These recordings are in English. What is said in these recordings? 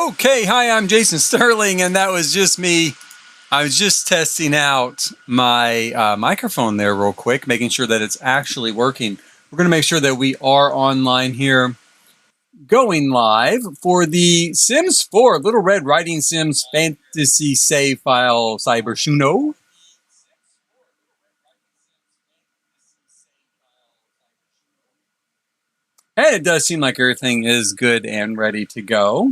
Okay, hi, I'm Jason Sterling, and that was just me. I was just testing out my microphone there real quick, making sure that it's actually working. We're going to make sure that we are online here, going live for the Sims 4 Little Red Riding Sims Fantasy Save File Cybershuno. And it does seem like everything is good and ready to go.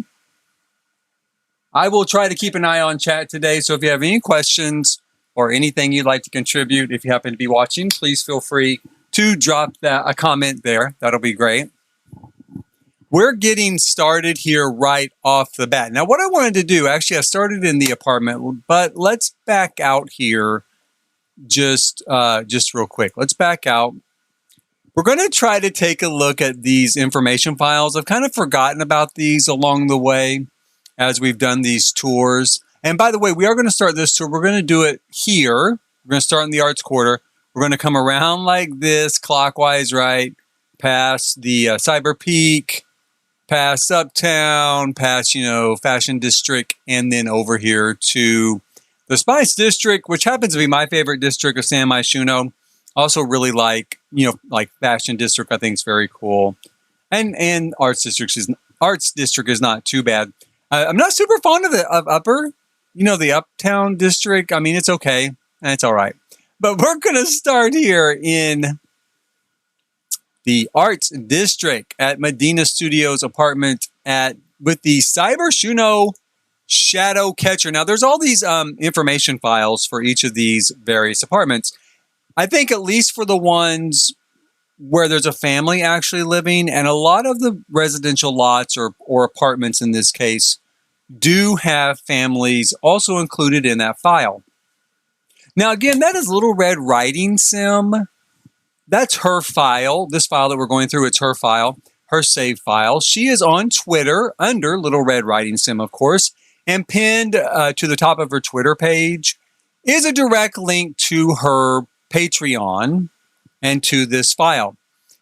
I will try to keep an eye on chat today, so if you have any questions or anything you'd like to contribute, if you happen to be watching, please feel free to drop a comment there. That'll be great. We're getting started here right off the bat. Now, what I wanted to do, actually, I started in the apartment, but let's back out here just real quick. Let's back out. We're going to try to take a look at these information files. I've kind of forgotten about these along the way as we've done these tours. And by the way, we are going to start this tour. We're going to do it here. We're going to start in the Arts Quarter. We're going to come around like this, clockwise, right? Past the Cyber Peak, past Uptown, past, Fashion District, and then over here to the Spice District, which happens to be my favorite district of Cybershuno. Also really like Fashion District, I think is very cool. And Arts District is not too bad. I'm not super fond of Upper, the Uptown District. I mean, it's okay. It's all right. But we're going to start here in the Arts District at Medina Studios apartment with the Cybershuno Shadow Catcher. Now, there's all these information files for each of these various apartments. I think at least for the ones where there's a family actually living, and a lot of the residential lots or apartments in this case do have families also included in that file. Now, again, that is Little Red Riding Sim. That's her file. This file that we're going through, it's her file, her save file. She is on Twitter under Little Red Riding Sim, of course, and pinned to the top of her Twitter page is a direct link to her Patreon and to this file.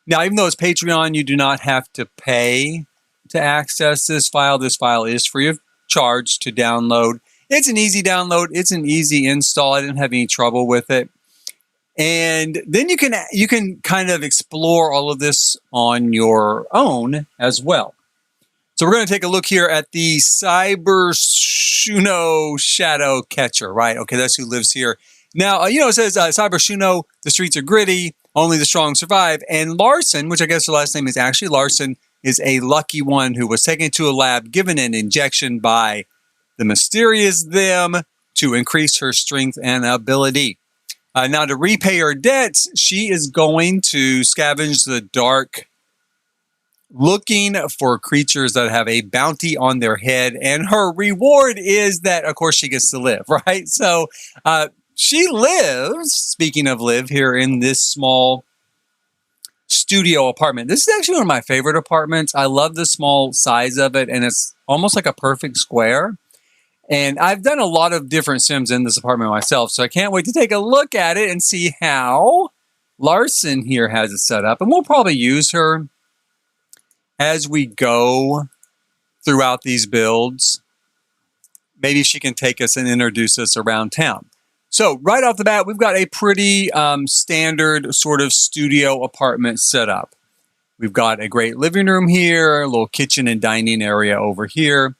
Now, even though it's Patreon, you do not have to pay to access this file. This file is free of charge to download. It's an easy download. It's an easy install. I didn't have any trouble with it. And then you can kind of explore all of this on your own as well. So we're going to take a look here at the Cybershuno Shadow Catcher, right? Okay, that's who lives here. Now, it says Cybershuno, the streets are gritty, only the strong survive. And Larson, which I guess her last name is actually Larson, is a lucky one who was taken to a lab, given an injection by the mysterious them to increase her strength and ability. Now, to repay her debts, she is going to scavenge the dark, looking for creatures that have a bounty on their head. And her reward is that, of course, she gets to live, right? So she lives, speaking of live, here in this small studio apartment. This is actually one of my favorite apartments. I love the small size of it, and it's almost like a perfect square. And I've done a lot of different Sims in this apartment myself, so I can't wait to take a look at it and see how Larson here has it set up. And we'll probably use her as we go throughout these builds. Maybe she can take us and introduce us around town. So right off the bat, we've got a pretty standard sort of studio apartment setup. We've got a great living room here, a little kitchen and dining area over here,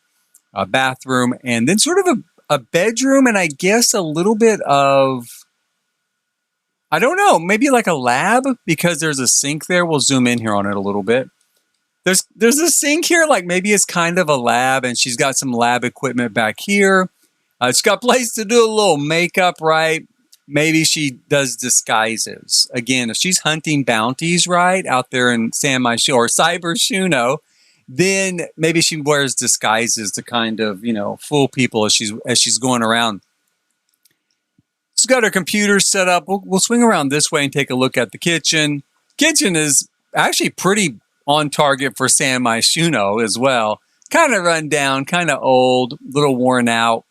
a bathroom, and then sort of a bedroom, and I guess a little bit of, I don't know, maybe like a lab, because there's a sink there. We'll zoom in here on it a little bit. There's a sink here, like maybe it's kind of a lab, and she's got some lab equipment back here. She's got a place to do a little makeup, right? Maybe she does disguises. Again, if she's hunting bounties, right, out there in Cybershuno, then maybe she wears disguises to kind of, fool people as she's going around. She's got her computer set up. We'll swing around this way and take a look at the kitchen. Kitchen is actually pretty on target for Cybershuno as well. Kind of run down, kind of old, a little worn out.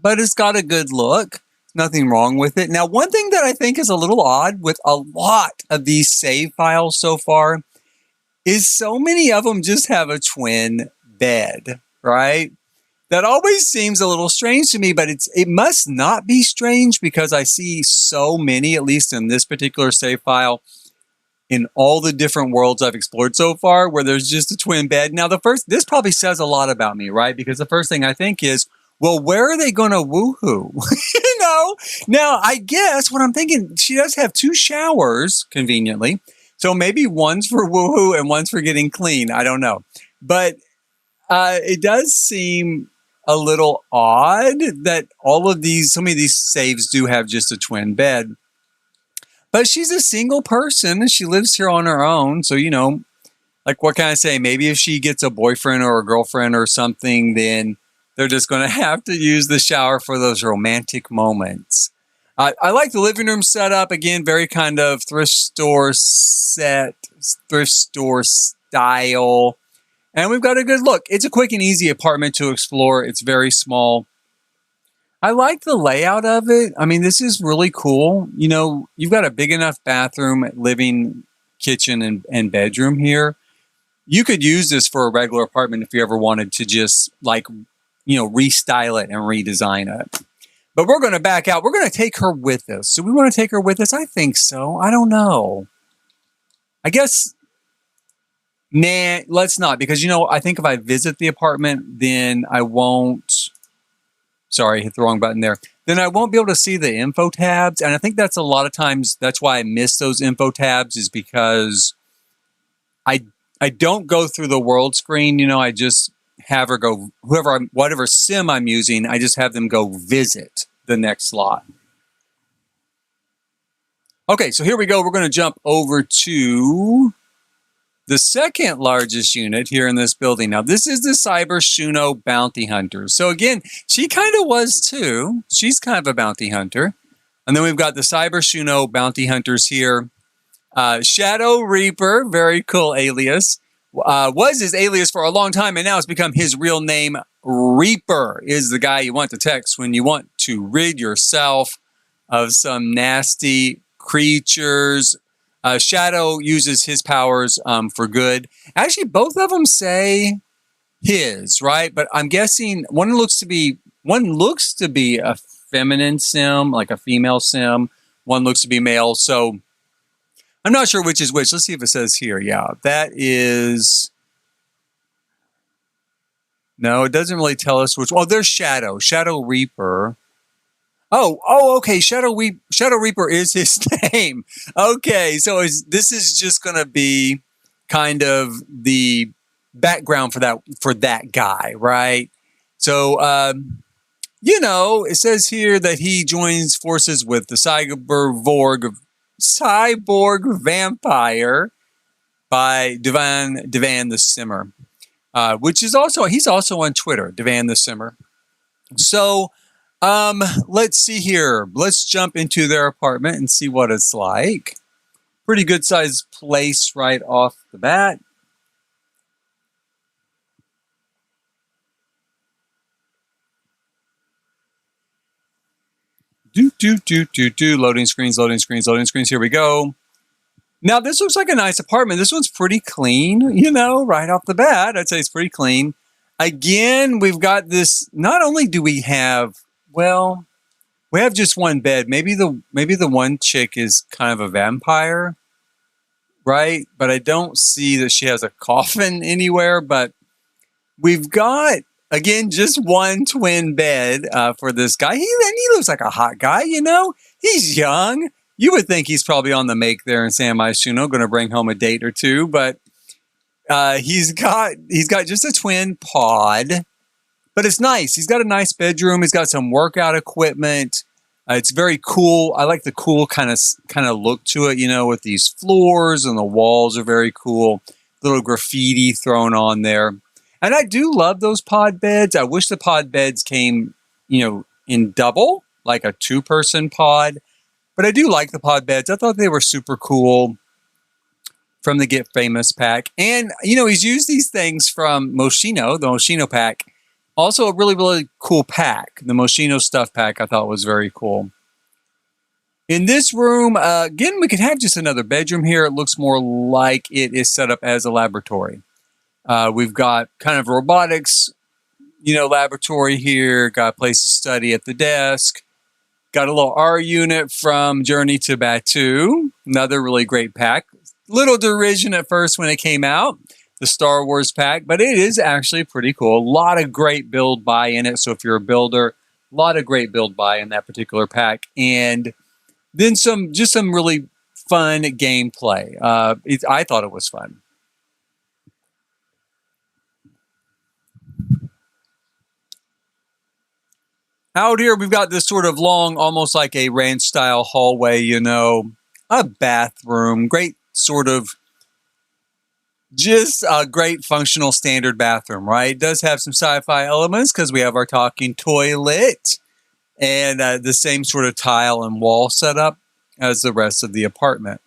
But it's got a good look. Nothing wrong with it. Now, one thing that I think is a little odd with a lot of these save files so far is so many of them just have a twin bed. right? That always seems a little strange to me, but it must not be strange because I see so many, at least in this particular save file, in all the different worlds I've explored so far, where there's just a twin bed. Now, this probably says a lot about me, right? Because the first thing I think is, well, where are they going to woohoo? You know? Now, I guess what I'm thinking, she does have 2 showers, conveniently. So maybe one's for woohoo and one's for getting clean. I don't know. But it does seem a little odd that so many of these saves do have just a twin bed. But she's a single person and she lives here on her own. So, you know, like what can I say? Maybe if she gets a boyfriend or a girlfriend or something, then they're just going to have to use the shower for those romantic moments. I like the living room setup. Again, very kind of thrift store style. And we've got a good look. It's a quick and easy apartment to explore. It's very small. I like the layout of it. I mean, this is really cool. You know, you've got a big enough bathroom, living, kitchen, and bedroom here. You could use this for a regular apartment if you ever wanted to just, like, you know, restyle it and redesign it. But we're going to back out. We're going to take her with us. Do we want to take her with us? I think so. I don't know. I guess... Nah, let's not, because, you know, I think if I visit the apartment, then I won't, sorry, hit the wrong button there, then I won't be able to see the info tabs, and I think that's a lot of times, that's why I miss those info tabs, is because I don't go through the world screen, you know, I just have her go, whatever sim I'm using, I just have them go visit the next slot. Okay, so here we go, we're going to jump over to... the second largest unit here in this building. Now, this is the Cybershuno Bounty Hunter. So again, she kind of was too. She's kind of a bounty hunter. And then we've got the Cybershuno Bounty Hunters here. Shadow Reaper, very cool alias. Was his alias for a long time, and now it's become his real name. Reaper is the guy you want to text when you want to rid yourself of some nasty creatures. Shadow uses his powers for good. Actually, both of them say his, right? But I'm guessing one looks to be a feminine sim, like a female sim. One looks to be male. So I'm not sure which is which. Let's see if it says here. Yeah, that is... No, it doesn't really tell us which. Oh, there's Shadow Reaper. Oh, okay. Shadow Reaper is his name. Okay, so this is just going to be kind of the background for that guy, right? So, you know, it says here that he joins forces with the cyborg vampire by Devan the Simmer, which is he's also on Twitter, Devan the Simmer. So. Let's see here. Let's jump into their apartment and see what it's like. Pretty good sized place right off the bat. Loading screens. Here we go. Now, this looks like a nice apartment. This one's pretty clean, you know, right off the bat. I'd say it's pretty clean. Again, we've got this, not only do we have... Well, we have just one bed. Maybe the one chick is kind of a vampire, right? But I don't see that she has a coffin anywhere. But we've got, again, just one twin bed for this guy. He looks like a hot guy, you know? He's young. You would think he's probably on the make there in Cybershuno, going to bring home a date or two. But he's got just a twin pod. But it's nice. He's got a nice bedroom. He's got some workout equipment. It's very cool. I like the cool kind of look to it, you know, with these floors, and the walls are very cool. Little graffiti thrown on there. And I do love those pod beds. I wish the pod beds came, you know, in double, like a 2-person pod. But I do like the pod beds. I thought they were super cool from the Get Famous pack. And, you know, he's used these things from Moschino, the Moschino pack. Also, a really, really cool pack. The Moschino stuff pack I thought was very cool. In this room, again, we could have just another bedroom here. It looks more like it is set up as a laboratory. We've got kind of robotics laboratory here. Got a place to study at the desk. Got a little R unit from Journey to Batuu. Another really great pack. Little derision at first when it came out, the Star Wars pack, but it is actually pretty cool. A lot of great build buy in it. So if you're a builder, a lot of great build buy in that particular pack. And then some really fun gameplay. I thought it was fun. Out here, we've got this sort of long, almost like a ranch-style hallway, a bathroom. Great sort of, just a great functional standard bathroom, right? It does have some sci-fi elements because we have our talking toilet and the same sort of tile and wall setup as the rest of the apartment.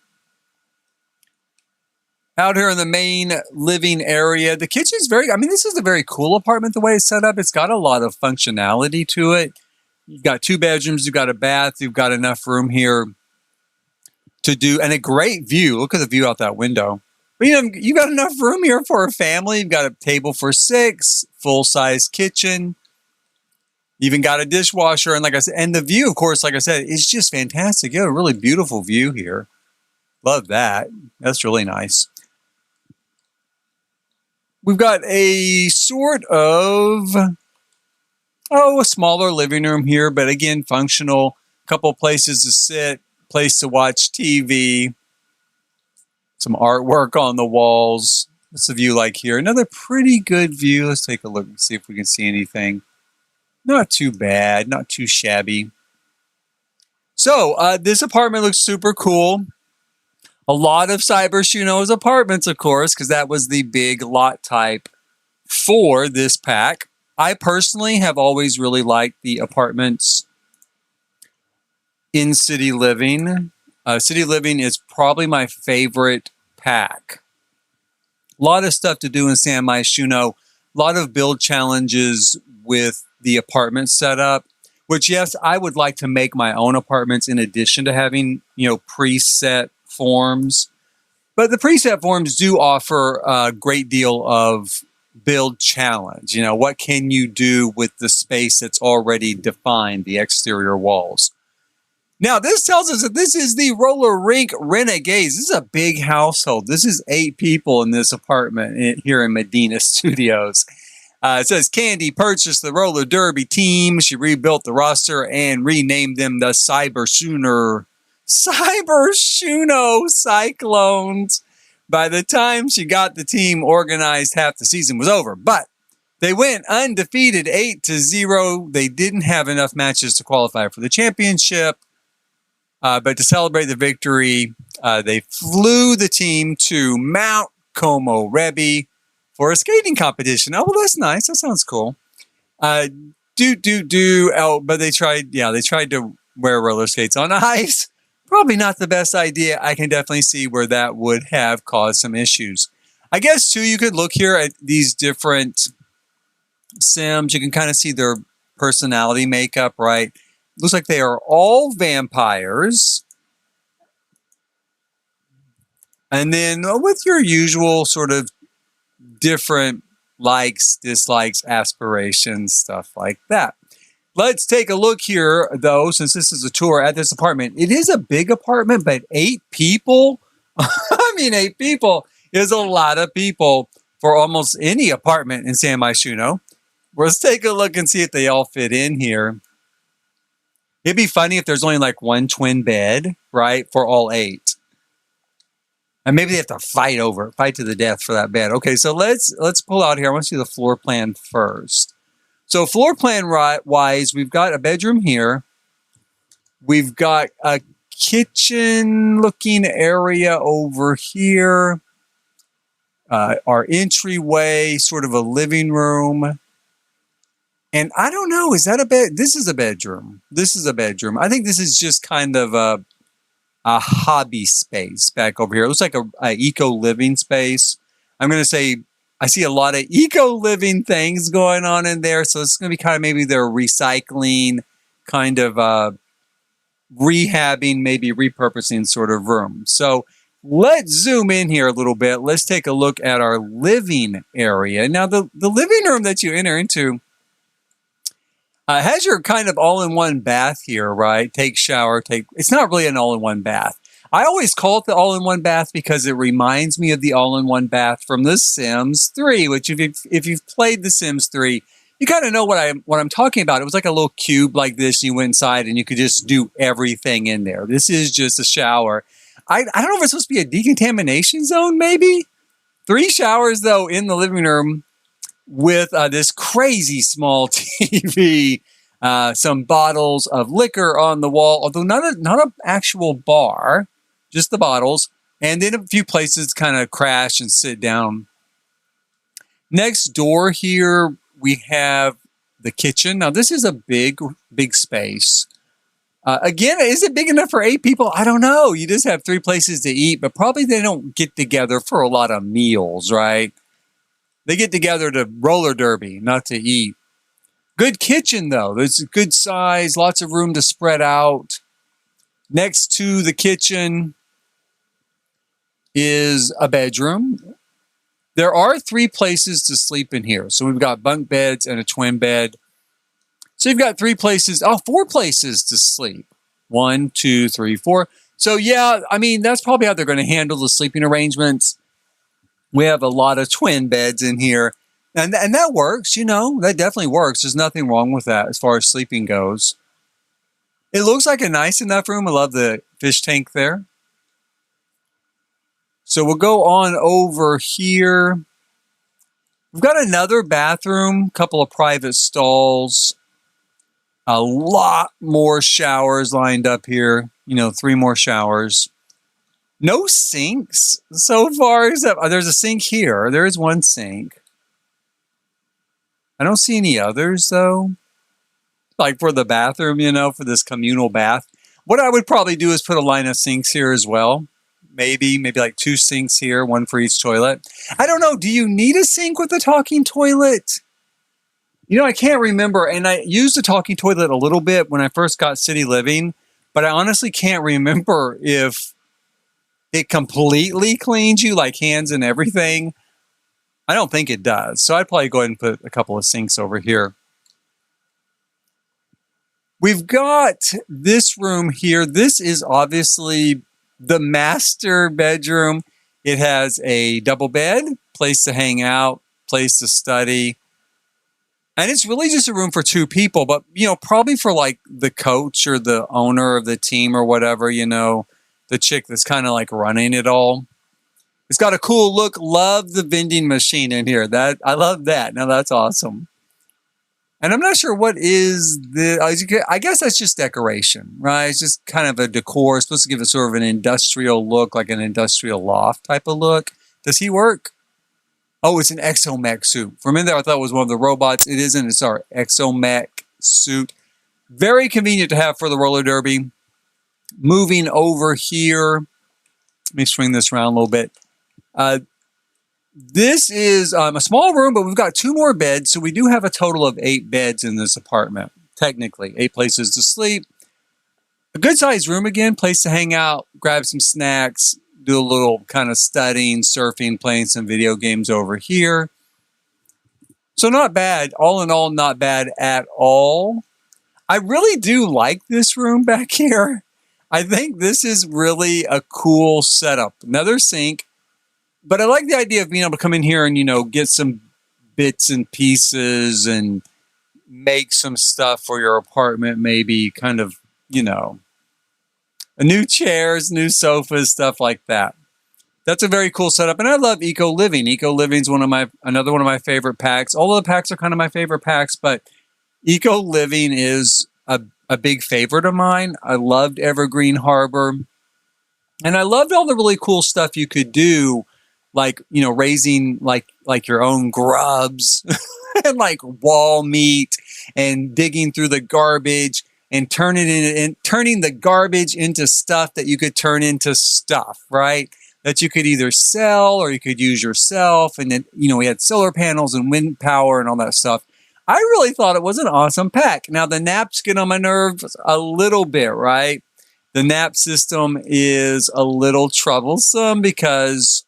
Out here in the main living area, the kitchen's this is a very cool apartment the way it's set up. It's got a lot of functionality to it. You've got 2 bedrooms, you've got a bath, you've got enough room here to do, and a great view. Look at the view out that window. But you've got enough room here for a family. You've got a table for 6, full-size kitchen. You even got a dishwasher, and like I said, and the view, of course, like I said, is just fantastic. You have a really beautiful view here. Love that. That's really nice. We've got a sort of, a smaller living room here, but again, functional. Couple places to sit, place to watch TV, some artwork on the walls. What's the view like here? Another pretty good view. Let's take a look and see if we can see anything. Not too bad, not too shabby. So, this apartment looks super cool. A lot of Cybershuno's apartments, of course, because that was the big lot type for this pack. I personally have always really liked the apartments in City Living. City Living is probably my favorite pack. A lot of stuff to do in Cybershuno. A lot of build challenges with the apartment setup, which, yes, I would like to make my own apartments in addition to having, preset forms. But the preset forms do offer a great deal of build challenge. What can you do with the space that's already defined, the exterior walls? Now, this tells us that this is the Roller Rink Renegades. This is a big household. This is 8 people in this apartment here in Medina Studios. It says Candy purchased the roller derby team. She rebuilt the roster and renamed them the Cybershuno Cyclones. By the time she got the team organized, half the season was over. But they went undefeated 8-0. They didn't have enough matches to qualify for the championship. But to celebrate the victory, they flew the team to Mount Como Rebi for a skating competition. Oh, well, that's nice. That sounds cool. But they tried to wear roller skates on ice. Probably not the best idea. I can definitely see where that would have caused some issues. I guess, too, you could look here at these different Sims. You can kind of see their personality makeup, right? Looks like they are all vampires. And then with your usual sort of different likes, dislikes, aspirations, stuff like that. Let's take a look here, though, since this is a tour at this apartment. It is a big apartment, but 8 people? 8 people is a lot of people for almost any apartment in Cybershuno. Let's take a look and see if they all fit in here. It'd be funny if there's only like one twin bed, right, for all 8. And maybe they have to fight to the death for that bed. Okay, so let's pull out here. I want to see the floor plan first. So floor plan wise, we've got a bedroom here. We've got a kitchen looking area over here. Our entryway, sort of a living room. And I don't know, is that a bed? This is a bedroom. This is a bedroom. I think this is just kind of a hobby space back over here. It looks like a eco-living space. I'm going to say I see a lot of eco-living things going on in there. So it's going to be kind of maybe they're recycling, kind of rehabbing, maybe repurposing sort of room. So let's zoom in here a little bit. Let's take a look at our living area. Now, the living room that you enter into, It has your kind of all-in-one bath here, right? Take shower, take. It's not really an all-in-one bath. I always call it the all-in-one bath because it reminds me of the all-in-one bath from The Sims 3, which if you've played The Sims 3, you kind of know what I'm talking about. It was like a little cube like this. And you went inside and you could just do everything in there. This is just a shower. I don't know if it's supposed to be a decontamination zone, maybe. 3 showers though in the living room with this crazy small TV. Some bottles of liquor on the wall, although not an actual bar, just the bottles, and then a few places to kind of crash and sit down. Next door here, we have the kitchen. Now, this is a big space. Again, is it big enough for 8 people? I don't know. You just have 3 places to eat, but probably they don't get together for a lot of meals, right? They get together to roller derby, not to eat. Good kitchen, though. There's a good size, lots of room to spread out. Next to the kitchen is a bedroom. There are 3 places to sleep in here. So we've got bunk beds and a twin bed. So you've got 4 places to sleep. 1, 2, 3, 4. So yeah, I mean, that's probably how they're going to handle the sleeping arrangements. We have a lot of twin beds in here. And that works, that definitely works. There's nothing wrong with that as far as sleeping goes. It looks like a nice enough room. I love the fish tank there. So we'll go on over here. We've got another bathroom, couple of private stalls, a lot more showers lined up here. 3 more showers. No sinks so far. Except there's a sink here. There is 1 sink. I don't see any others, though. Like for the bathroom, for this communal bath. What I would probably do is put a line of sinks here as well. Maybe like 2 sinks here, 1 for each toilet. I don't know. Do you need a sink with a talking toilet? I can't remember. And I used a talking toilet a little bit when I first got City Living. But I honestly can't remember if it completely cleans you, like hands and everything. I don't think it does. So I'd probably go ahead and put a couple of sinks over here. We've got this room here. This is obviously the master bedroom. It has a double bed, place to hang out, place to study. And it's really just a room for 2 people, but, probably for like the coach or the owner of the team or whatever, the chick that's kind of like running it all. It's got a cool look. Love the vending machine in here. I love that. Now that's awesome. And I'm not sure what is I guess that's just decoration, right? It's just kind of a decor. It's supposed to give it sort of an industrial look, like an industrial loft type of look. Does he work? Oh, it's an exomech suit. For a minute there, I thought it was one of the robots. It isn't. It's our exomech suit. Very convenient to have for the roller derby. Moving over here. Let me swing this around a little bit. This is a small room, but we've got 2 more beds. So we do have a total of 8 beds in this apartment. Technically, 8 places to sleep. A good sized room again, place to hang out, grab some snacks, do a little kind of studying, surfing, playing some video games over here. So not bad. All in all, not bad at all. I really do like this room back here. I think this is really a cool setup. Another sink. But I like the idea of being able to come in here and, get some bits and pieces and make some stuff for your apartment, maybe kind of, new chairs, new sofas, stuff like that. That's a very cool setup. And I love Eco Living. Eco Living is another one of my favorite packs. All of the packs are kind of my favorite packs, but Eco Living is a big favorite of mine. I loved Evergreen Harbor. And I loved all the really cool stuff you could do, like, raising like your own grubs and like wall meat and digging through the garbage and turning the garbage into stuff that you could turn into stuff, right? That you could either sell or you could use yourself. And then, we had solar panels and wind power and all that stuff. I really thought it was an awesome pack. Now, the naps get on my nerves a little bit, right? The nap system is a little troublesome because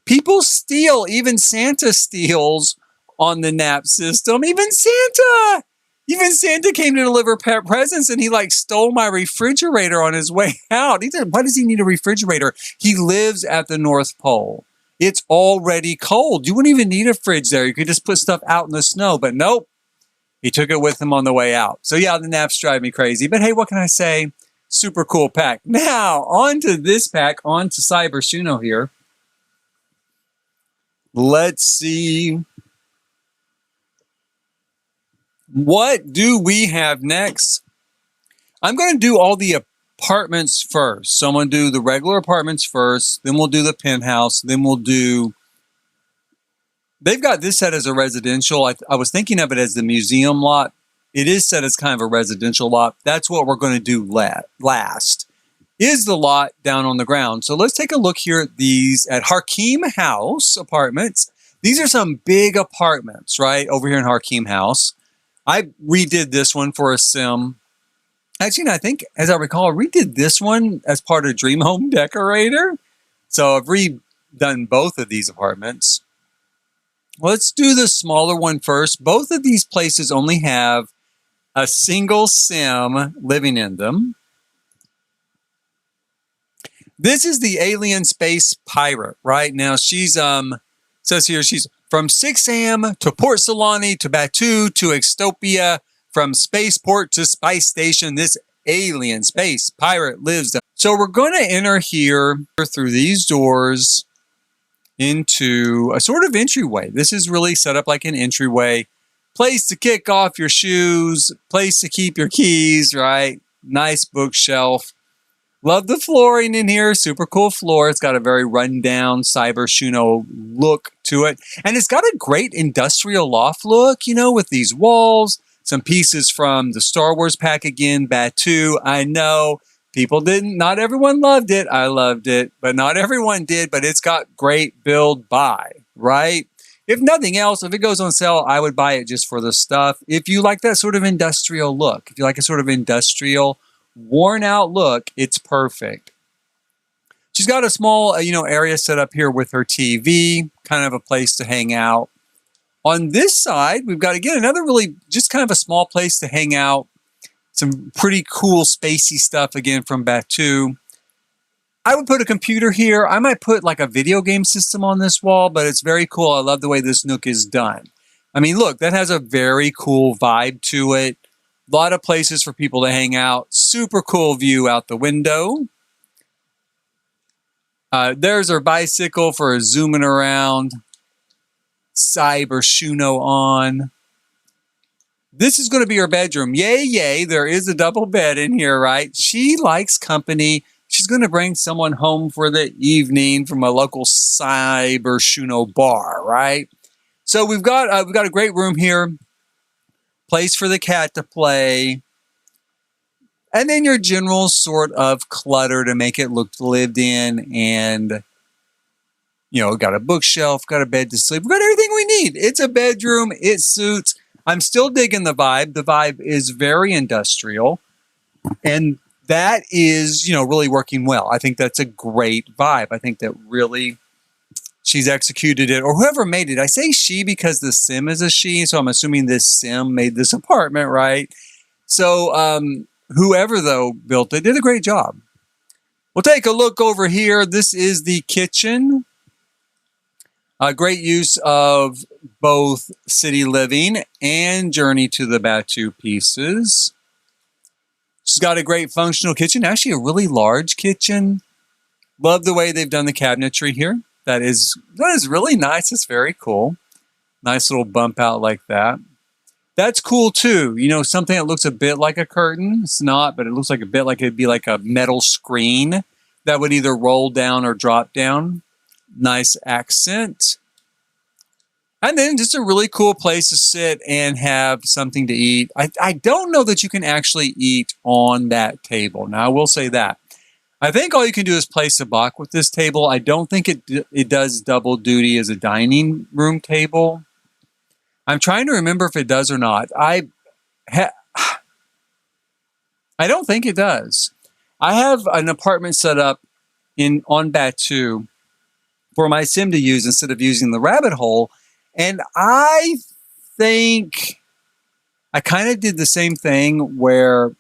people steal. Even Santa steals on the nap system. Even Santa! Even Santa came to deliver presents and he like stole my refrigerator on his way out. He said, why does he need a refrigerator? He lives at the North Pole. It's already cold. You wouldn't even need a fridge there. You could just put stuff out in the snow, but nope. He took it with him on the way out. So yeah, the naps drive me crazy. But hey, what can I say? Super cool pack. Now, on to this pack, on to Cybershuno here. Let's see. What do we have next? I'm going to do all the apartments first. So I'm going to do the regular apartments first. Then we'll do the penthouse. Then we'll do... They've got this set as a residential. I was thinking of it as the museum lot. It is set as kind of a residential lot. That's what we're going to do last, is the lot down on the ground. So let's take a look here at these at Hakeem House Apartments. These are some big apartments, right, over here in Hakeem House. I redid this one for a sim. Actually, I think, as I recall, I redid this one as part of Dream Home Decorator. So I've redone both of these apartments. Let's do the smaller one first. Both of these places only have a single sim living in them. This is the alien space pirate, right? Now she's says here she's from 6 a.m. to Port Solani to Batu to Extopia, from spaceport to spice station. This alien space pirate lives there. So we're going to enter here through these doors into a sort of entryway. This is really set up like an entryway. Place to kick off your shoes, place to keep your keys, right? Nice bookshelf. Love the flooring in here. Super cool floor. It's got a very rundown Cybershuno look to it. And it's got a great industrial loft look, you know, with these walls. Some pieces from the Star Wars pack again, Batu. I know people didn't, not everyone loved it. I loved it, but not everyone did. But it's got great build buy, right? If nothing else, if it goes on sale, I would buy it just for the stuff. If you like that sort of industrial look, if you like a sort of industrial, worn out look, it's perfect. She's got a small, area set up here with her TV, kind of a place to hang out. On this side, we've got, again, another really just kind of a small place to hang out. Some pretty cool spacey stuff, again, from Batu. I would put a computer here. I might put like a video game system on this wall, but it's very cool. I love the way this nook is done. I mean, look, that has a very cool vibe to it. A lot of places for people to hang out. Super cool view out the window. There's our bicycle for zooming around. Cybershuno on. This is going to be her bedroom. Yay, yay. There is a double bed in here, right? She likes company. She's going to bring someone home for the evening from a local Cybershuno bar, right? So we've got a great room here. Place for the cat to play. And then your general sort of clutter to make it look lived in. And, got a bookshelf, got a bed to sleep. We've got everything we need. It's a bedroom. It suits. I'm still digging the vibe. The vibe is very industrial. And that is, really working well. I think that's a great vibe. I think that really she's executed it, or whoever made it. I say she because the sim is a she, so I'm assuming this sim made this apartment, right? So whoever, though, built it did a great job. We'll take a look over here. This is the kitchen. Great use of both City Living and Journey to the Batu pieces. She's got a great functional kitchen, actually a really large kitchen. Love the way they've done the cabinetry here. That is really nice. It's very cool. Nice little bump out like that. That's cool too. Something that looks a bit like a curtain. It's not, but it looks like a bit like it'd be like a metal screen that would either roll down or drop down. Nice accent. And then just a really cool place to sit and have something to eat. I don't know that you can actually eat on that table. Now, I will say that. I think all you can do is place a bach with this table. I don't think it does double duty as a dining room table. I'm trying to remember if it does or not. I don't think it does. I have an apartment set up on Batu for my sim to use instead of using the rabbit hole. And I think I kind of did the same thing where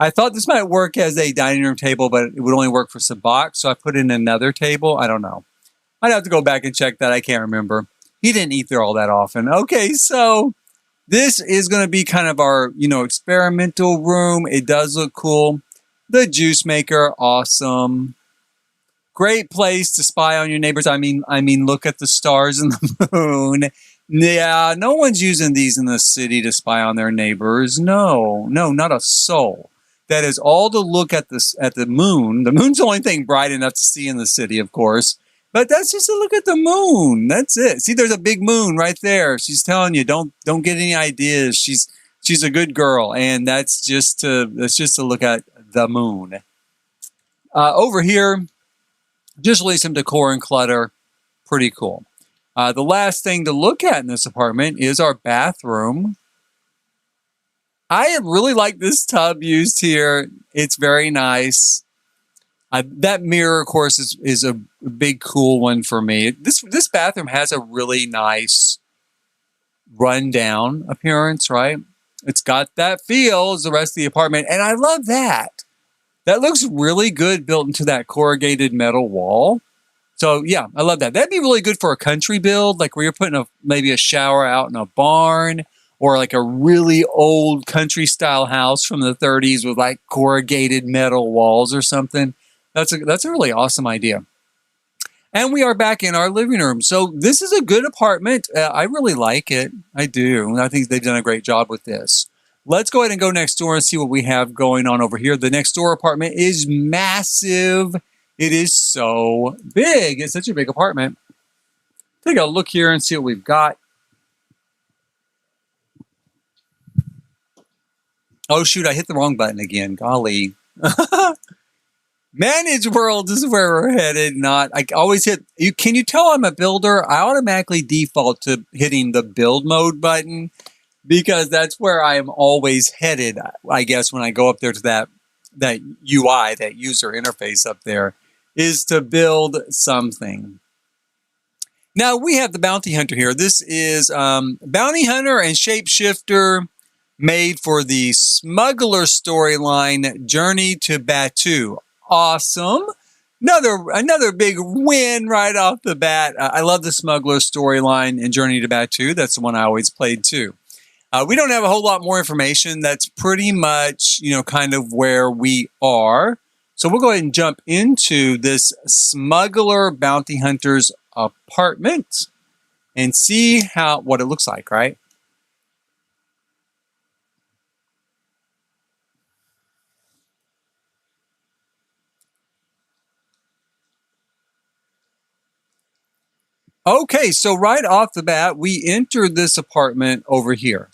I thought this might work as a dining room table, but it would only work for Sabak. So I put in another table. I don't know. I'd have to go back and check that. I can't remember. He didn't eat there all that often. Okay, so this is going to be kind of our, experimental room. It does look cool. The juice maker, awesome. Great place to spy on your neighbors. I mean, look at the stars and the moon. Yeah, no one's using these in the city to spy on their neighbors. No, not a soul. That is all to look at the moon. The moon's the only thing bright enough to see in the city, of course. But that's just a look at the moon. That's it. See, there's a big moon right there. She's telling you, don't get any ideas. She's a good girl, and that's just to look at the moon. Over here, just really some decor and clutter. Pretty cool. The last thing to look at in this apartment is our bathroom. I really like this tub used here. It's very nice. That mirror, of course, is a big cool one for me. This bathroom has a really nice rundown appearance, right? It's got that feel as the rest of the apartment, and I love that. That looks really good built into that corrugated metal wall. So yeah, I love that. That'd be really good for a country build, like where you're putting maybe a shower out in a barn, or like a really old country style house from the 30s with like corrugated metal walls or something. That's a really awesome idea. And we are back in our living room. So this is a good apartment. I really like it. I do. I think they've done a great job with this. Let's go ahead and go next door and see what we have going on over here. The next door apartment is massive. It is so big. It's such a big apartment. Take a look here and see what we've got. Oh, shoot, I hit the wrong button again. Golly. Manage world is where we're headed. I always hit. Can you tell I'm a builder? I automatically default to hitting the build mode button because that's where I am always headed, I guess, when I go up there to that UI, that user interface up there, is to build something. Now, we have the Bounty Hunter here. This is Bounty Hunter and Shapeshifter made for the Smuggler storyline, Journey to Batu. Awesome. Another big win right off the bat. I love the Smuggler storyline and Journey to Batu. That's the one I always played too. We don't have a whole lot more information. That's pretty much, kind of where we are. So we'll go ahead and jump into this Smuggler Bounty Hunter's apartment and see what it looks like, right? Okay, so right off the bat, we entered this apartment over here.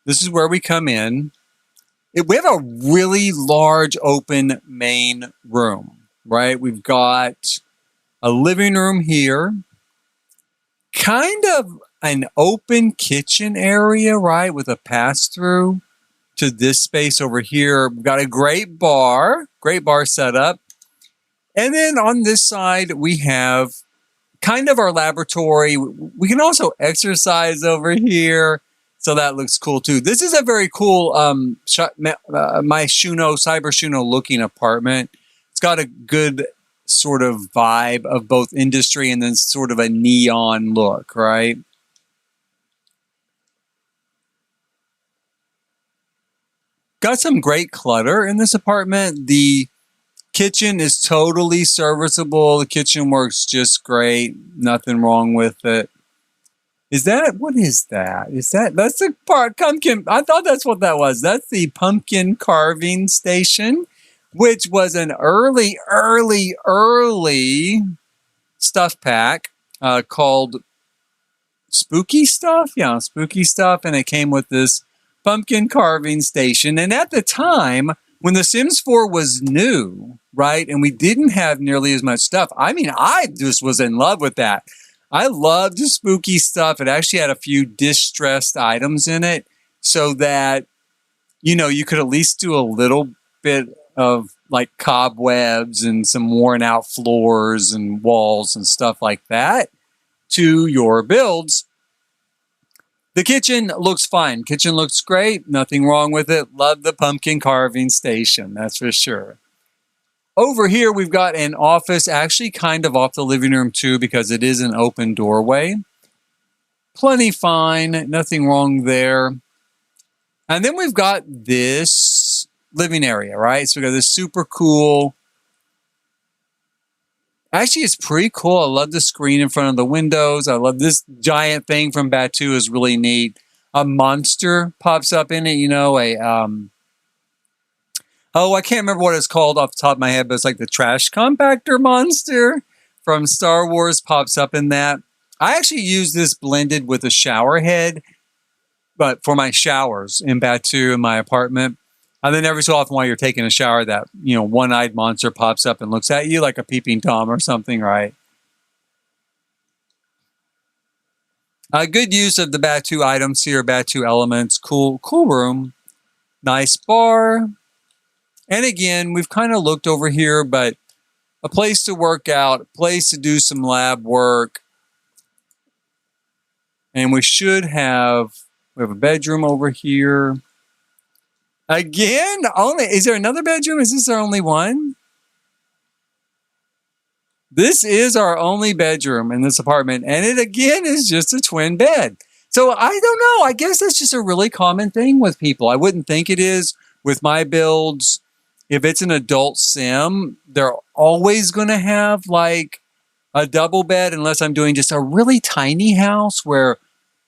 This is where we come in. We have a really large open main room, right? We've got a living room here, kind of an open kitchen area, right? With a pass-through to this space over here. We've got a great bar setup. And then on this side, we have kind of our laboratory. We can also exercise over here. So that looks cool too. This is a very cool Cybershuno looking apartment. It's got a good sort of vibe of both industry and then sort of a neon look, right? Got some great clutter in this apartment. The kitchen is totally serviceable. The kitchen works just great. Nothing wrong with it. What is that? That's the pumpkin. I thought that's what that was. That's the pumpkin carving station, which was an early stuff pack called Spooky Stuff. Yeah, Spooky Stuff. And it came with this pumpkin carving station. And at the time, when The Sims 4 was new, right, and we didn't have nearly as much stuff, I mean, I just was in love with that. I loved the spooky stuff. It actually had a few distressed items in it so that, you could at least do a little bit of like cobwebs and some worn out floors and walls and stuff like that to your builds. The kitchen looks fine. Kitchen looks great. Nothing wrong with it. Love the pumpkin carving station. That's for sure. Over here, we've got an office, actually kind of off the living room too, because it is an open doorway. Plenty fine. Nothing wrong there. And then we've got this living area, right? So we got this super cool. Actually, it's pretty cool. I love the screen in front of the windows. I love this giant thing from Pt.1 is really neat. A monster pops up in it, you know, I can't remember what it's called off the top of my head, but it's like the trash compactor monster from Star Wars pops up in that. I actually use this blended with a shower head, but for my showers in Pt.2 in my apartment. And then every so often while you're taking a shower, that, you know, one-eyed monster pops up and looks at you like a peeping Tom or something, right? A good use of the Pt.2 items here, Pt.2 elements. Cool room. Nice bar. And again, we've kind of looked over here, but a place to work out, a place to do some lab work. And we have a bedroom over here. Again, is there another bedroom? Is this our only one? This is our only bedroom in this apartment. And it again is just a twin bed. So I don't know. I guess that's just a really common thing with people. I wouldn't think it is with my builds. If it's an adult sim, they're always going to have like a double bed unless I'm doing just a really tiny house where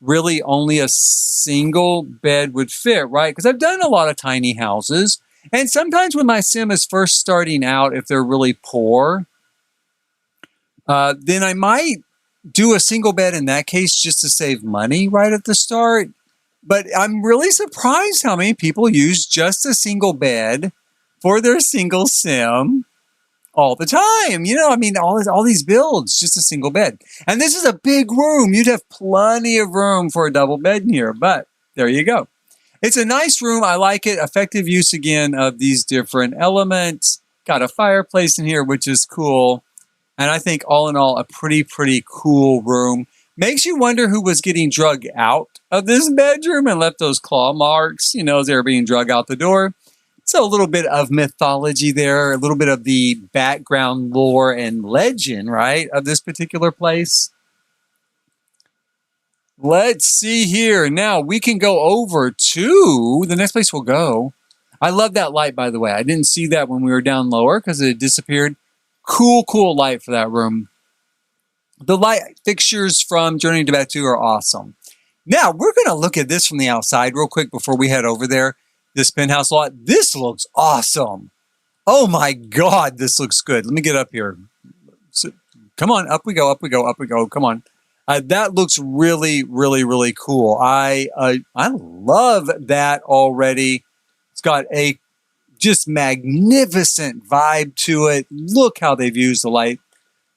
really only a single bed would fit, right? Because I've done a lot of tiny houses. And sometimes when my sim is first starting out, if they're really poor, then I might do a single bed in that case just to save money right at the start. But I'm really surprised how many people use just a single bed for their single sim all the time. You know, I mean, all these builds, just a single bed. And this is a big room. You'd have plenty of room for a double bed in here, but there you go. It's a nice room. I like it. Effective use, again, of these different elements. Got a fireplace in here, which is cool. And I think all in all, a pretty cool room. Makes you wonder who was getting drugged out of this bedroom and left those claw marks, you know, as they were being drugged out the door. So a little bit of mythology there, a little bit of the background lore and legend, right, of this particular place. Let's see here. Now we can go over to the next place we'll go. I love that light, by the way. I didn't see that when we were down lower because it disappeared. Cool light for that room. The light fixtures from Journey to Pt.2 are awesome. Now we're going to look at this from the outside real quick before we head over there. This penthouse lot. This looks awesome. Oh my God, this looks good. Let me get up here. So, come on, up we go. Come on. That looks really cool. I love that already. It's got a just magnificent vibe to it. Look how they've used the light,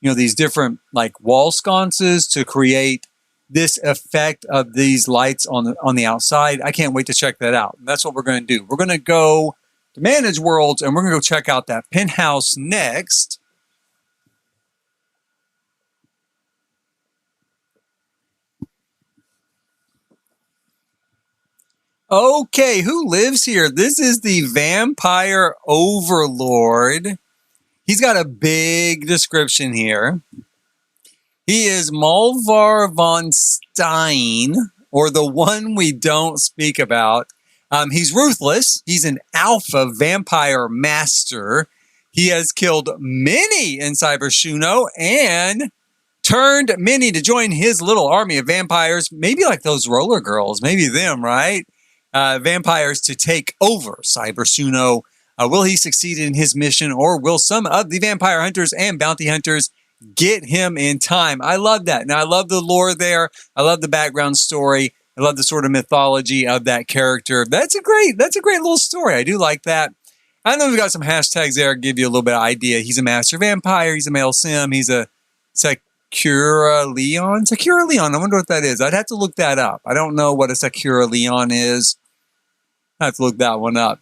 you know, these different like wall sconces to create this effect of these lights on the outside. I can't wait to check that out. And that's what we're going to do. We're going to go to Manage Worlds and we're going to go check out that penthouse next. Okay, who lives here? This is the Vampire Overlord. He's got a big description here. He is Malvar von Stein, or the one we don't speak about. He's ruthless. He's an alpha vampire master. He has killed many in Cybershuno and turned many to join his little army of vampires, maybe like those roller girls, maybe them, right? Vampires to take over Cybershuno. Will he succeed in his mission, or will some of the vampire hunters and bounty hunters get him in time? I love that. Now, I love the lore there. I love the background story. I love the sort of mythology of that character. That's a great little story. I do like that. I know we've got some hashtags there to give you a little bit of idea. He's a master vampire. He's a male sim. He's a Sakura Leon. Sakura Leon. I wonder what that is. I'd have to look that up. I don't know what a Sakura Leon is. I have to look that one up.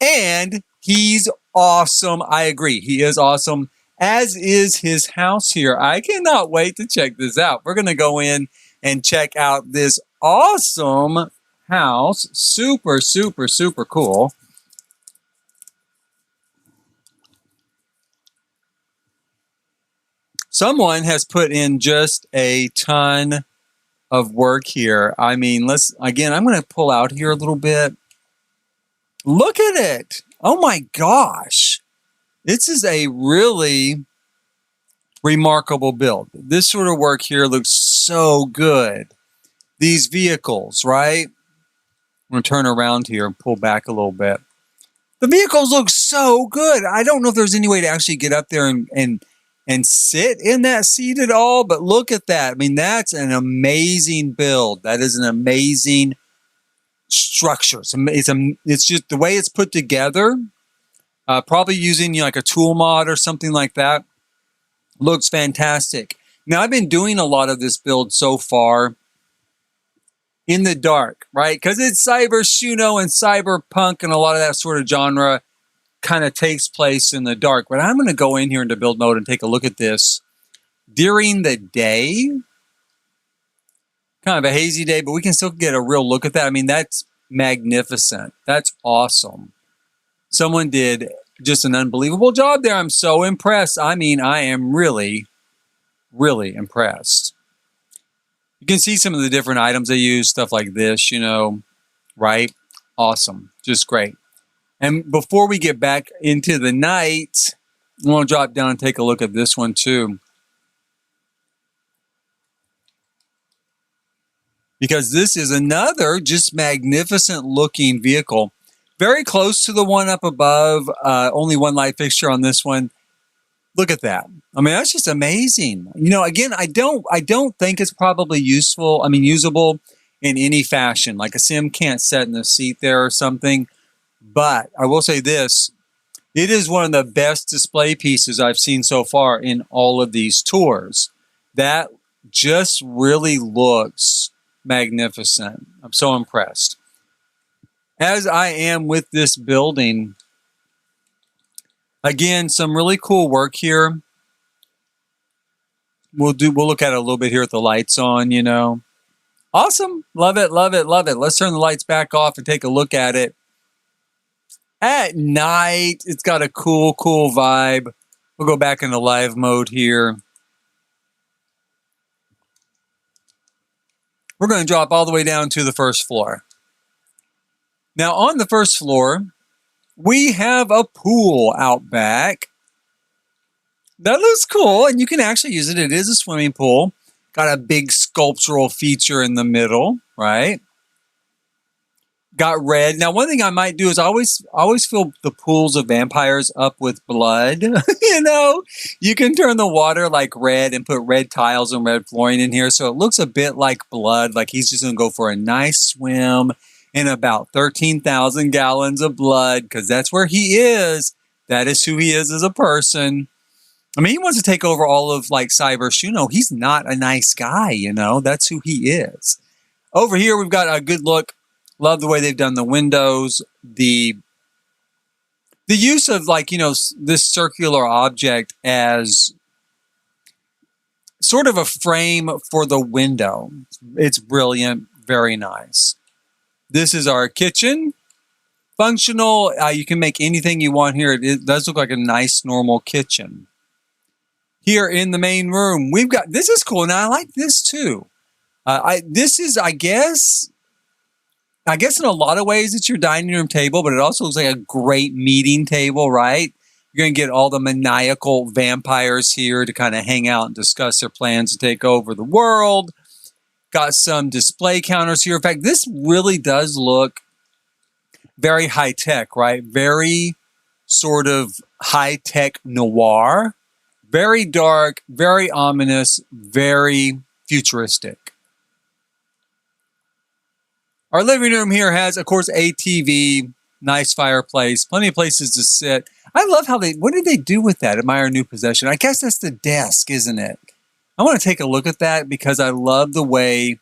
And he's awesome. I agree. He is awesome, as is his house here. I cannot wait to check this out. We're going to go in and check out this awesome house. Super, super, super cool. Someone has put in just a ton of work here. I mean, again, I'm going to pull out here a little bit. Look at it. Oh my gosh. This is a really remarkable build. This sort of work here looks so good. These vehicles, right? I'm going to turn around here and pull back a little bit. The vehicles look so good. I don't know if there's any way to actually get up there and sit in that seat at all, but look at that. I mean, that's an amazing build. That is an amazing structure. It's just the way it's put together. Probably using like a tool mod or something like that. Looks fantastic. Now, I've been doing a lot of this build so far in the dark, right? Because it's Cybershuno and cyberpunk and a lot of that sort of genre kind of takes place in the dark. But I'm going to go in here into build mode and take a look at this during the day. Kind of a hazy day, but we can still get a real look at that. I mean, that's magnificent. That's awesome. Someone did just an unbelievable job there. I'm so impressed. I mean, I am really, really impressed. You can see some of the different items they use, stuff like this, you know, right? Awesome. Just great. And before we get back into the night, I want to drop down and take a look at this one too. Because this is another just magnificent looking vehicle. Very close to the one up above. Only one light fixture on this one. Look at that. I mean, that's just amazing. You know, again, I don't think it's probably useful. I mean, usable in any fashion. Like a sim can't sit in the seat there or something. But I will say this. It is one of the best display pieces I've seen so far in all of these tours. That just really looks magnificent. I'm so impressed. As I am with this building, again, some really cool work here. We'll look at it a little bit here with the lights on, you know. Awesome. Love it, love it, love it. Let's turn the lights back off and take a look at it. At night, it's got a cool, cool vibe. We'll go back into live mode here. We're going to drop all the way down to the first floor. Now, on the first floor, we have a pool out back. That looks cool, and you can actually use it. It is a swimming pool. Got a big sculptural feature in the middle, right? Got red. Now, one thing I might do is I always fill the pools of vampires up with blood. You know, you can turn the water like red and put red tiles and red flooring in here, so it looks a bit like blood, like he's just going to go for a nice swim in about 13,000 gallons of blood, because that's where he is. That is who he is as a person. I mean, he wants to take over all of like Cybershuno. He's not a nice guy, you know. That's who he is. Over here, we've got a good look. Love the way they've done the windows. The use of like, you know, this circular object as sort of a frame for the window. It's brilliant. Very nice. This is our kitchen. Functional. You can make anything you want here. It does look like a nice, normal kitchen. Here in the main room, we've got, this is cool. Now, I like this too. This is, I guess in a lot of ways, it's your dining room table, but it also looks like a great meeting table, right? You're going to get all the maniacal vampires here to kind of hang out and discuss their plans to take over the world. Got some display counters here. In fact, this really does look very high-tech, right? Very sort of high-tech noir. Very dark, very ominous, very futuristic. Our living room here has, of course, a TV, nice fireplace, plenty of places to sit. I love how what did they do with that? Admire a new possession. I guess that's the desk, isn't it? I want to take a look at that because I love the way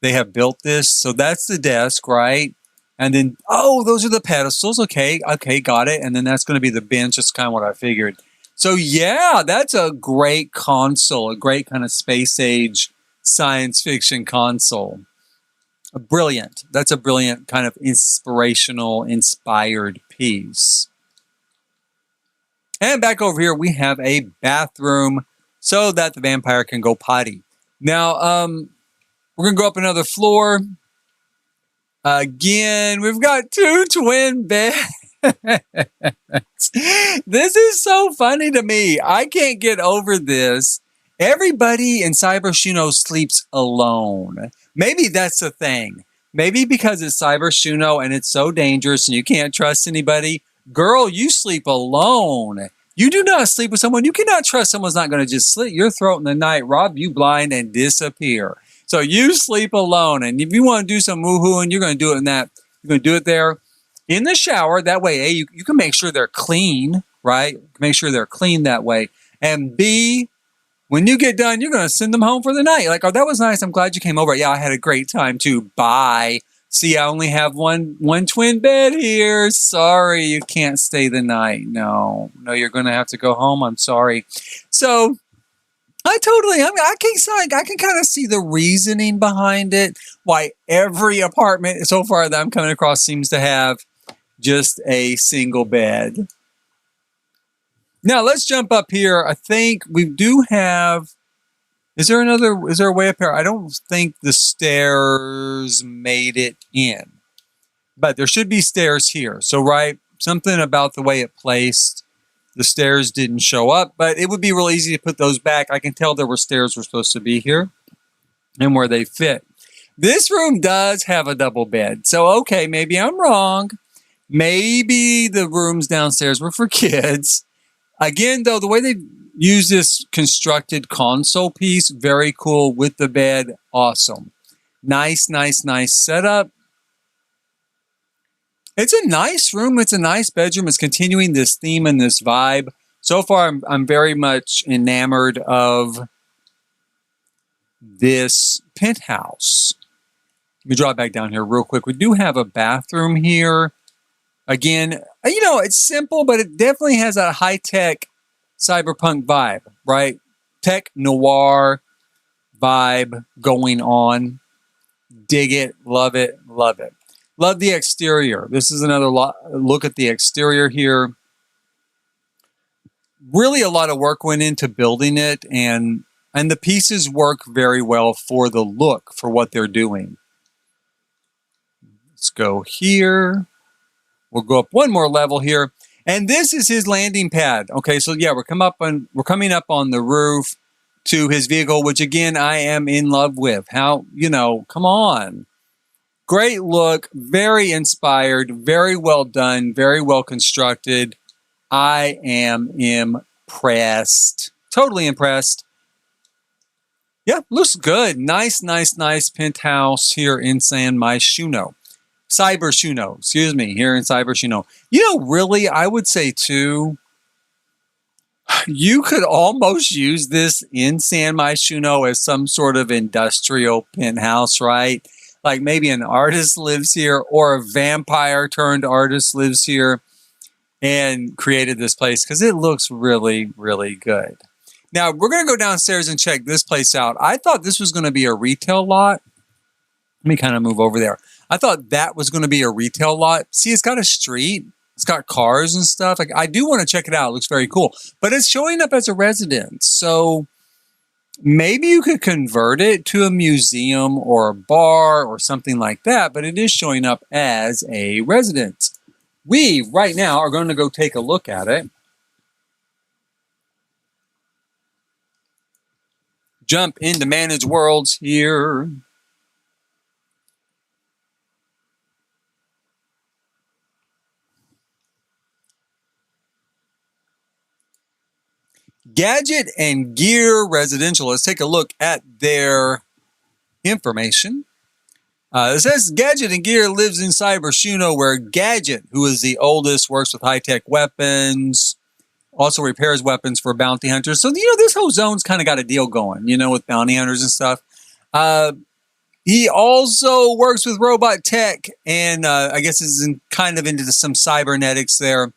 they have built this. So that's the desk, right? And then, oh, those are the pedestals. Okay, got it. And then that's going to be the bench. That's kind of what I figured. So yeah, that's a great console, a great kind of space age science fiction console. Brilliant. That's a brilliant kind of inspirational, inspired piece. And back over here, we have a bathroom so that the vampire can go potty. Now, we're going to go up another floor. Again, we've got 2 twin beds. This is so funny to me. I can't get over this. Everybody in Cybershuno sleeps alone. Maybe that's the thing. Maybe because it's Cybershuno and it's so dangerous and you can't trust anybody. Girl, you sleep alone. You do not sleep with someone. You cannot trust someone's not going to just slit your throat in the night, rob you blind, and disappear. So you sleep alone. And if you want to do some woohooing, you're going to do it in that. You're going to do it there in the shower. That way, A, you can make sure they're clean, right? Make sure they're clean that way. And B, when you get done, you're going to send them home for the night. You're like, oh, that was nice. I'm glad you came over. Yeah, I had a great time too. Bye. See, I only have one twin bed here. Sorry, you can't stay the night. No, you're going to have to go home. I'm sorry. So I can kind of see the reasoning behind it. Why every apartment so far that I'm coming across seems to have just a single bed. Now let's jump up here. I think we do have. Is there a way up here? I don't think the stairs made it in, but there should be stairs here. So right, something about the way it placed. The stairs didn't show up, but it would be real easy to put those back. I can tell there were stairs were supposed to be here and where they fit. This room does have a double bed. So, okay, maybe I'm wrong. Maybe the rooms downstairs were for kids. Again, though, the way they use this constructed console piece, very cool with the bed. Awesome. Nice setup. It's a nice room. It's a nice bedroom. It's continuing this theme and this vibe. So far, I'm very much enamored of this penthouse. Let me draw it back down here real quick. We do have a bathroom here. Again, it's simple, but it definitely has a high-tech cyberpunk vibe, right? Tech noir vibe going on. Dig it, love it, love it. Love the exterior. This is another look at the exterior here. Really a lot of work went into building it, and the pieces work very well for the look, for what they're doing. Let's go here. We'll go up one more level here. And this is his landing pad. Okay, so yeah, we're coming up on the roof to his vehicle, which again, I am in love with. How, come on. Great look, very inspired, very well done, very well constructed. I am impressed. Totally impressed. Yeah, looks good. Nice penthouse here in Cybershuno, here in Cybershuno. Really, I would say too, you could almost use this in Cybershuno as some sort of industrial penthouse, right? Like maybe an artist lives here or a vampire turned artist lives here and created this place because it looks really, really good. Now, we're going to go downstairs and check this place out. I thought this was going to be a retail lot. Let me kind of move over there. I thought that was going to be a retail lot. See, it's got a street. It's got cars and stuff. Like, I do want to check it out. It looks very cool. But it's showing up as a residence. So maybe you could convert it to a museum or a bar or something like that. But it is showing up as a residence. We, right now, are going to go take a look at it. Jump into Manage Worlds here. Gadget and Gear Residential. Let's take a look at their information. It says Gadget and Gear lives in Cybershuno, where Gadget, who is the oldest, works with high-tech weapons, also repairs weapons for bounty hunters. So, this whole zone's kind of got a deal going, with bounty hunters and stuff. He also works with robot tech, and I guess is kind of into some cybernetics there.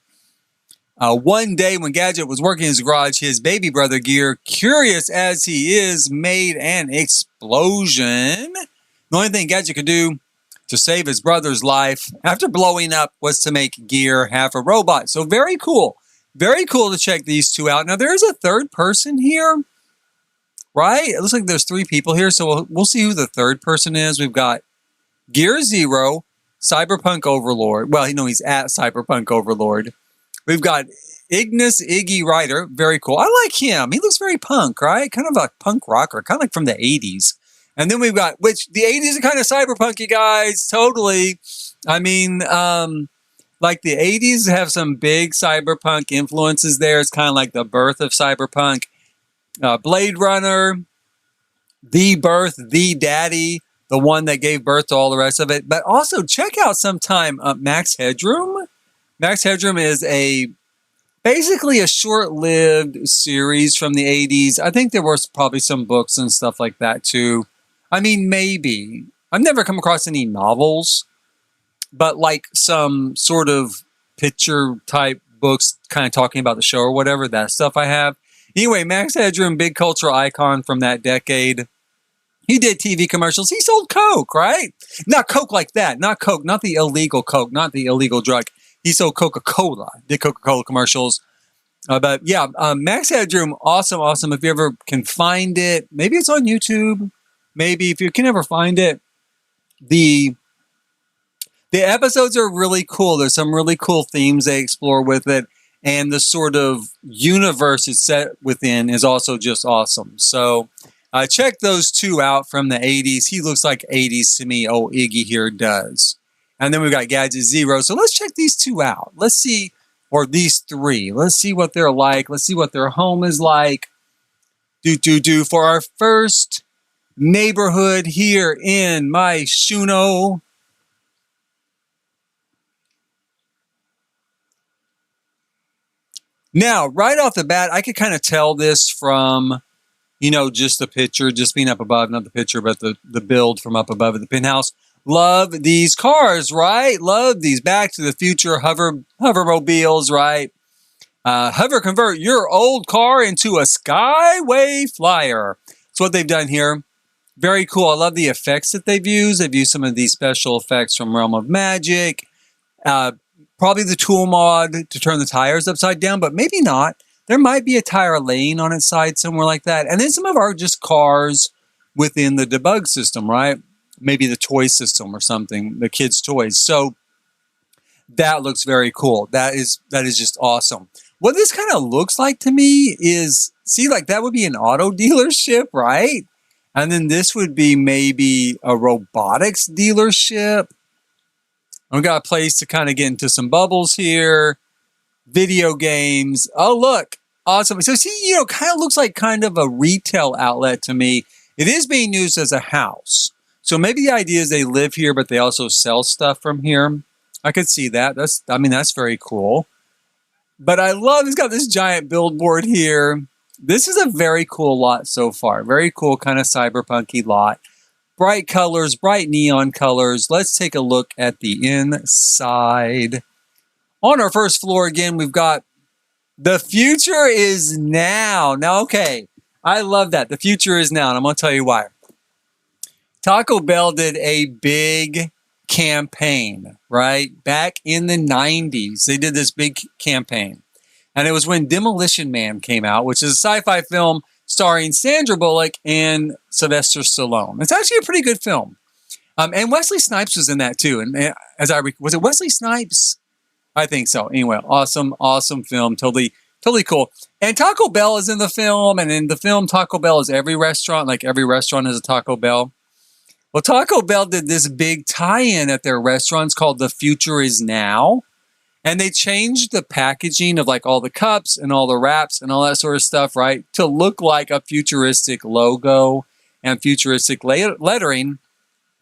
One day when Gadget was working in his garage, his baby brother Gear, curious as he is, made an explosion The only thing Gadget could do to save his brother's life after blowing up was to make Gear half a robot. So very cool. Very cool to check these two out. Now, there's a third person here, right? It looks like there's 3 people here, so we'll see who the third person is. We've got Gear Zero, Cyberpunk Overlord. Well, he's at Cyberpunk Overlord. We've got Iggy Ryder. Very cool. I like him. He looks very punk, right? Kind of a punk rocker, kind of like from the 80s. And then we've got, which the 80s are kind of cyberpunky, guys. Totally. I mean, like the 80s have some big cyberpunk influences there. It's kind of like the birth of cyberpunk. Blade Runner, the birth, the daddy, the one that gave birth to all the rest of it. But also check out sometime Max Headroom. Max Headroom is basically a short-lived series from the 80s. I think there was probably some books and stuff like that too. I mean, maybe. I've never come across any novels, but like some sort of picture type books kind of talking about the show or whatever, that stuff I have. Anyway, Max Headroom, big cultural icon from that decade. He did TV commercials. He sold Coke, right? Not Coke like that. Not Coke. Not the illegal Coke. Not the illegal drug. He sold Coca-Cola. Did Coca-Cola commercials. But yeah, Max Headroom, awesome. If you ever can find it, maybe it's on YouTube. Maybe if you can ever find it, the episodes are really cool. There's some really cool themes they explore with it, and the sort of universe it's set within is also just awesome. So check those 2 out from the 80s. He looks like 80s to me. Oh, Iggy here does. And then we've got Gadget Zero. So let's check these 2 out. Let's see, or these 3. Let's see what they're like. Let's see what their home is like. For our first neighborhood here in my Shuno. Now, right off the bat, I could kind of tell this from, just the picture, just being up above, not the picture, but the build from up above at the penthouse. Love these cars, right? Love these Back to the Future hovermobiles, right? Hover convert your old car into a Skyway Flyer. That's what they've done here. Very cool. I love the effects that they've used. They've used some of these special effects from Realm of Magic. Probably the tool mod to turn the tires upside down, but maybe not. There might be a tire lane on its side somewhere like that. And then some of our just cars within the debug system, right? Maybe the toy system or something, the kids' toys. So that looks very cool. That is just awesome. What this kind of looks like to me is, see, like that would be an auto dealership, right? And then this would be maybe a robotics dealership. We got a place to kind of get into some bubbles here. Video games. Oh, look. Awesome. So see, kind of looks like kind of a retail outlet to me. It is being used as a house. So maybe the idea is they live here, but they also sell stuff from here. I could see that. That's very cool. But I love, it's got this giant billboard here. This is a very cool lot so far. Very cool kind of cyberpunky lot. Bright colors, bright neon colors. Let's take a look at the inside. On our first floor again, we've got the future is now. Now, okay, I love that. The future is now, and I'm going to tell you why. Taco Bell did a big campaign, right? Back in the 90s, they did this big campaign. And it was when Demolition Man came out, which is a sci-fi film starring Sandra Bullock and Sylvester Stallone. It's actually a pretty good film. And Wesley Snipes was in that too. And was it Wesley Snipes? I think so. Anyway, awesome film. Totally cool. And Taco Bell is in the film. And in the film, Taco Bell is every restaurant. Like every restaurant is a Taco Bell. Well, Taco Bell did this big tie-in at their restaurants called The Future Is Now. And they changed the packaging of like all the cups and all the wraps and all that sort of stuff, right? To look like a futuristic logo and futuristic lettering.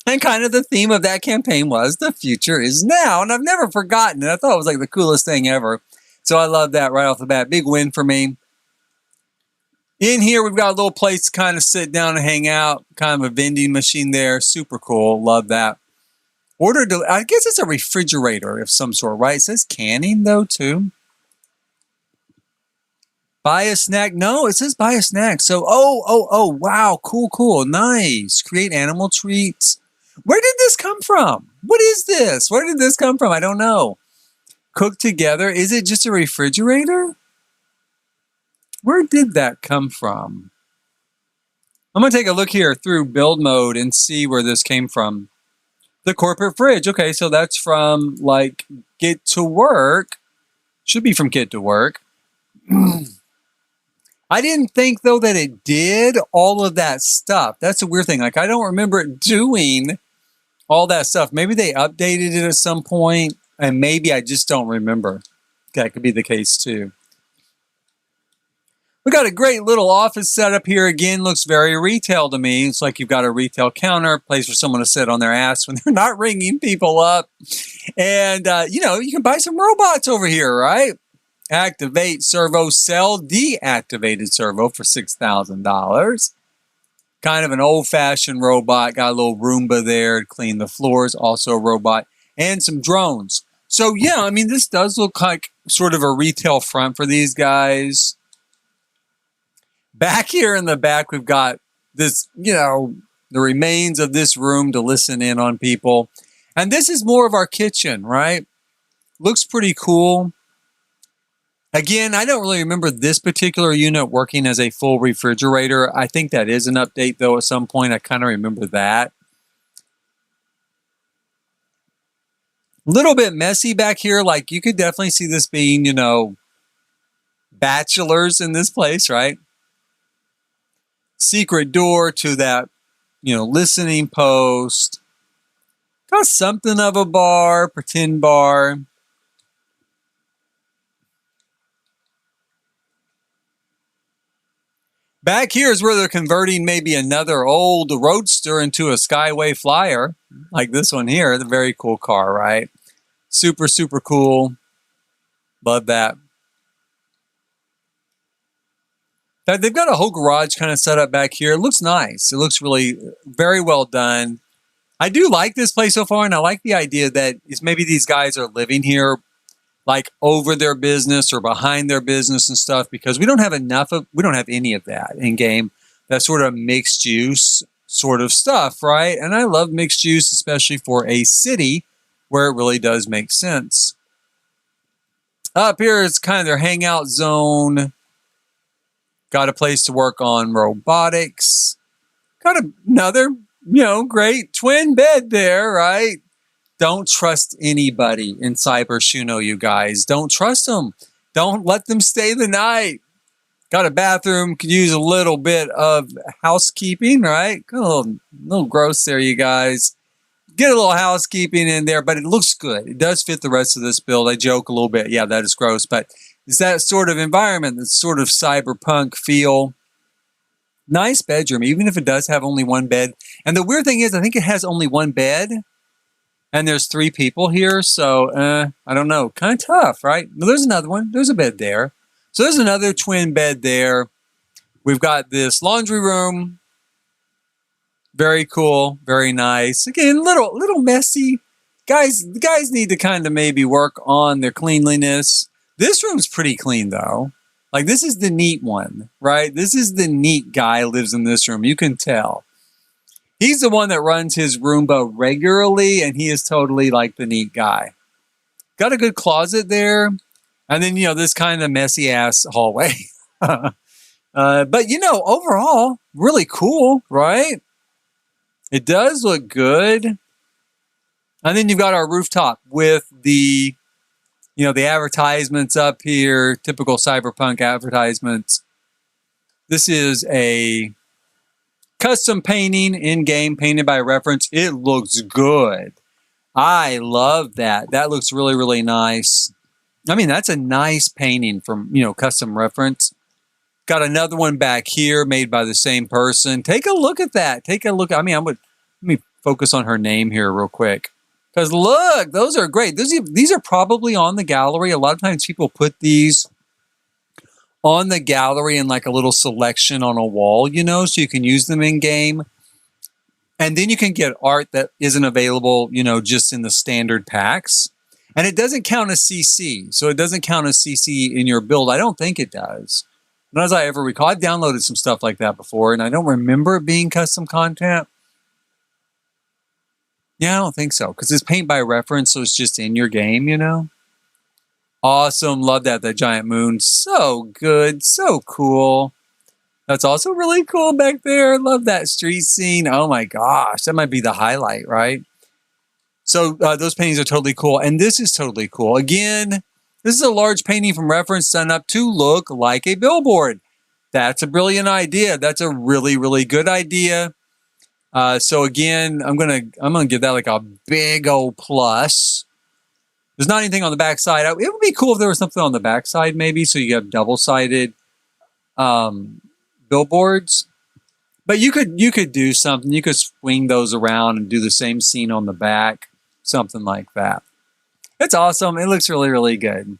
And kind of the theme of that campaign was the future is now. And I've never forgotten it. I thought it was like the coolest thing ever. So I love that right off the bat. Big win for me. In here, we've got a little place to kind of sit down and hang out. Kind of a vending machine there. Super cool. Love that. I guess it's a refrigerator of some sort, right? It says canning, though, too. Buy a snack. No, it says buy a snack. So, wow. Cool. Nice. Create animal treats. Where did this come from? What is this? Where did this come from? I don't know. Cooked together. Is it just a refrigerator? Where did that come from? I'm going to take a look here through build mode and see where this came from. The corporate fridge. Okay, so that's from like Get to Work. Should be from Get to Work. I didn't think though that it did all of that stuff. That's a weird thing. Like I don't remember it doing all that stuff. Maybe they updated it at some point and maybe I just don't remember. That could be the case too. We got a great little office setup here. Again, looks very retail to me. It's like you've got a retail counter, place for someone to sit on their ass when they're not ringing people up. And, you know, you can buy some robots over here, right? Activate servo, sell deactivated servo for $6,000. Kind of an old-fashioned robot. Got a little Roomba there to clean the floors. Also a robot. And some drones. So, yeah, I mean, this does look like sort of a retail front for these guys. Back here in the back, we've got this, you know, the remains of this room to listen in on people. And this is more of our kitchen, right? Looks pretty cool. Again, I don't really remember this particular unit working as a full refrigerator. I think that is an update, though, at some point. I kind of remember that. A little bit messy back here. Like, you could definitely see this being, you know, bachelors in this place, right? Secret door to that, you know, listening post. Got something of a bar, pretend bar. Back here is where they're converting maybe another old Roadster into a Skyway Flyer, like this one here. The very cool car, right? Super, super cool. Love that. They've got a whole garage kind of set up back here. It looks nice. It looks really very well done. I do like this place so far, and I like the idea that maybe these guys are living here like over their business or behind their business and stuff, because we don't have any of that in game. That sort of mixed use sort of stuff, right? And I love mixed use, especially for a city where it really does make sense. Up here is kind of their hangout zone. Got a place to work on robotics. Got another, you know, great twin bed there, right? Don't trust anybody in Cybershuno, you guys. Don't trust them. Don't let them stay the night. Got a bathroom. Could use a little bit of housekeeping, right? A little gross there, you guys. Get a little housekeeping in there, but it looks good. It does fit the rest of this build. I joke a little bit. Yeah, that is gross, but it's that sort of environment, that sort of cyberpunk feel. Nice bedroom, even if it does have only one bed. And the weird thing is, I think it has only one bed. And there's 3 people here, so I don't know. Kind of tough, right? Well, there's another one. There's a bed there. So there's another twin bed there. We've got this laundry room. Very cool. Very nice. Again, little messy. Guys need to kind of maybe work on their cleanliness. This room's pretty clean, though. Like, this is the neat one, right? This is the neat guy who lives in this room. You can tell. He's the one that runs his Roomba regularly, and he is totally like the neat guy. Got a good closet there. And then, you know, this kind of messy-ass hallway. But, you know, overall, really cool, right? It does look good. And then you've got our rooftop with the, you know, the advertisements up here. Typical cyberpunk advertisements. This is a custom painting in-game, painted by reference. It looks good. I love that. That looks really, really nice. I mean, that's a nice painting from, you know, custom reference. Got another one back here made by the same person. Take a look at that. Take a look. I mean, let me focus on her name here real quick. Because look, those are great. These are probably on the gallery. A lot of times people put these on the gallery in like a little selection on a wall, you know, so you can use them in game. And then you can get art that isn't available, you know, just in the standard packs. And it doesn't count as CC. So it doesn't count as CC in your build. I don't think it does. Not as I ever recall. I've downloaded some stuff like that before, and I don't remember it being custom content. Yeah, I don't think so. Because it's paint by reference, so it's just in your game, you know? Awesome. Love that. That giant moon. So good. So cool. That's also really cool back there. Love that street scene. Oh my gosh. That might be the highlight, right? So those paintings are totally cool. And this is totally cool. Again, this is a large painting from reference done up to look like a billboard. That's a brilliant idea. That's a really, really good idea. So again, I'm gonna give that like a big old plus. There's not anything on the backside. It would be cool if there was something on the backside, maybe, so you have double-sided billboards. But you could do something. You could swing those around and do the same scene on the back, something like that. It's awesome. It looks really, really good.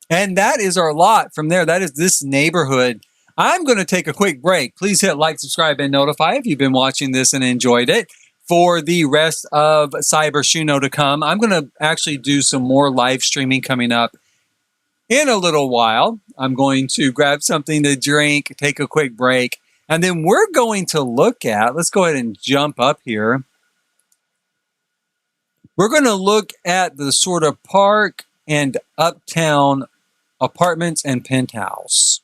And that is our lot from there. That is this neighborhood. I'm going to take a quick break. Please hit like, subscribe, and notify if you've been watching this and enjoyed it. For the rest of Cybershuno to come, I'm going to actually do some more live streaming coming up in a little while. I'm going to grab something to drink, take a quick break, and then we're going to look at, let's go ahead and jump up here. We're going to look at the sort of park and uptown apartments and penthouse.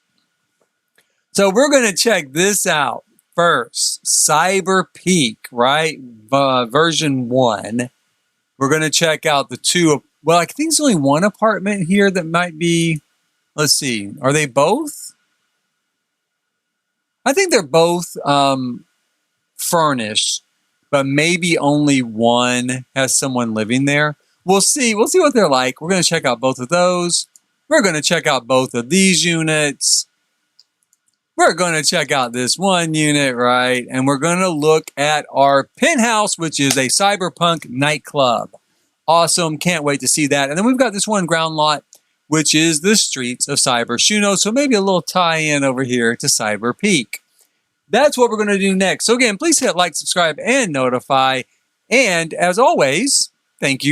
So we're going to check this out first. Cyber Peak, right? Version 1. We're going to check out the two. Well, I think there's only one apartment here that might be. Let's see. Are they both? I think they're both furnished, but maybe only one has someone living there. We'll see. We'll see what they're like. We're going to check out both of those. We're going to check out both of these units. We're going to check out this one unit, right? And we're going to look at our penthouse, which is a cyberpunk nightclub. Awesome. Can't wait to see that. And then we've got this one ground lot, which is the streets of Cybershuno. So maybe a little tie-in over here to Cyber Peak. That's what we're going to do next. So again, please hit like, subscribe, and notify. And as always, thank you.